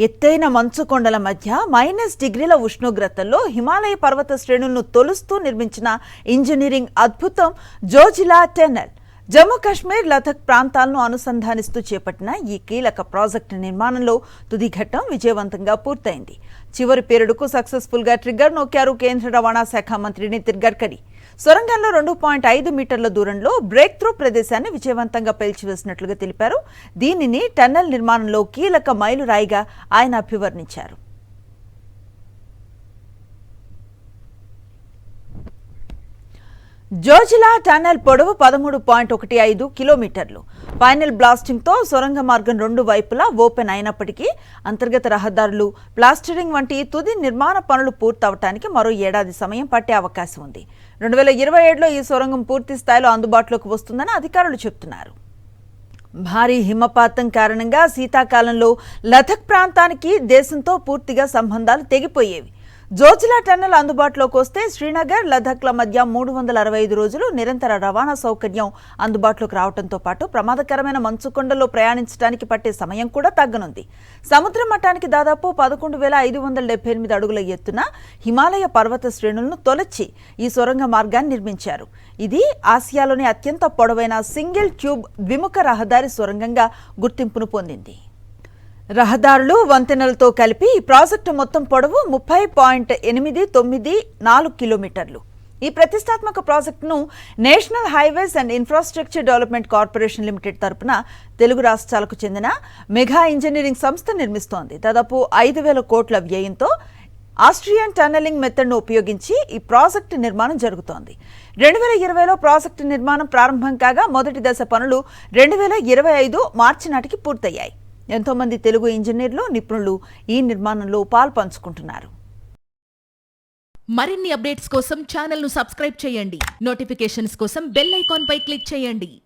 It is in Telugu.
ఎత్తైన మంచు కొండల మధ్య -డిగ్రీల ఉష్ణోగ్రతల్లో హిమాలయ పర్వత శ్రేణులను తొలుస్తూ నిర్మించిన ఇంజనీరింగ్ అద్భుతం జోజిలా టన్నెల్. జమ్మూ కాశ్మీర్, లదాఖ్ ప్రాంతాలను అనుసంధానిస్తూ చేపట్టిన ఈ కీలక ప్రాజెక్టు నిర్మాణంలో తుది ఘట్టం విజయవంతంగా పూర్తయింది. చివరి పీరియడ్కు సక్సెస్ఫుల్ గా ట్రిగ్గర్ నొక్కారు కేంద్ర రవాణా శాఖ మంత్రి నితిన్ గడ్కరీ. సొరంగంలో 2.5 మీటర్ల దూరంలో బ్రేక్ త్రూ ప్రదేశాన్ని విజయవంతంగా పేల్చివేసినట్లుగా తెలిపారు. దీనిని టన్నెల్ నిర్మాణంలో కీలక మైలురాయిగా ఆయన అభివర్ణించారు. జోజిలా టన్నెల్ పొడవు 13.15 కిలోమీటర్లు. ఫైనల్ బ్లాస్టింగ్ తో సొరంగ మార్గం రెండు వైపులా ఓపెన్ అయినప్పటికీ అంతర్గత రహదారులు, ప్లాస్టరింగ్ వంటి తుది నిర్మాణ పనులు పూర్తవటానికి మరో ఏడాది సమయం పట్టే అవకాశం ఉంది. 2027లో ఈ సొరంగం పూర్తి స్థాయిలో అందుబాటులోకి వస్తుందని అధికారులు చెబుతున్నారు. భారీ హిమపాతం కారణంగా శీతాకాలంలో లదాఖ్ ప్రాంతానికి దేశంతో పూర్తిగా సంబంధాలు తెగిపోయేవి. జోజిలా టన్నెల్ అందుబాటులోకి వస్తే శ్రీనగర్, లదాఖ్ల మధ్య 365 రోజులు నిరంతర రవాణా సౌకర్యం అందుబాటులోకి రావడంతో పాటు ప్రమాదకరమైన మంచు కొండల్లో ప్రయాణించడానికి పట్టే సమయం కూడా తగ్గనుంది. సముద్ర మట్టానికి దాదాపు 11,578 అడుగుల ఎత్తున హిమాలయ పర్వత శ్రేణులను తొలచి ఈ సొరంగ మార్గాన్ని నిర్మించారు. ఇది ఆసియాలోని అత్యంత పొడవైన సింగిల్ ట్యూబ్ ద్విముఖ రహదారి సొరంగంగా గుర్తింపును పొందింది. రహదారులు, వంతెనలతో కలిపి ఈ ప్రాజెక్టు మొత్తం పొడవు 30.894 కిలోమీటర్లు. ఈ ప్రతిష్టాత్మక ప్రాజెక్టును national highways and infrastructure development corporation limited తరపున తెలుగు రాష్ట్రాలకు చెందిన మెగా ఇంజనీరింగ్ సంస్థ నిర్మిస్తోంది. దాదాపు 5,000 కోట్ల వ్యయంతో ఆస్ట్రియన్ టన్నెలింగ్ మెథడ్ను ఉపయోగించి ఈ ప్రాజెక్టు నిర్మాణం జరుగుతోంది. 2020లో ప్రాజెక్టు నిర్మాణం ప్రారంభం కాగా మొదటి దశ పనులు 2025 మార్చి నాటికి పూర్తయ్యాయి. ఎంతో మంది తెలుగు ఇంజనీర్లు, నిపుణులు ఈ నిర్మాణంలో పాల్పంచుకుంటున్నారు. మరిన్ని అప్డేట్స్ కోసం ఛానల్ ను సబ్స్క్రైబ్ చేయండి. నోటిఫికేషన్స్ కోసం బెల్ ఐకాన్ పై క్లిక్ చేయండి.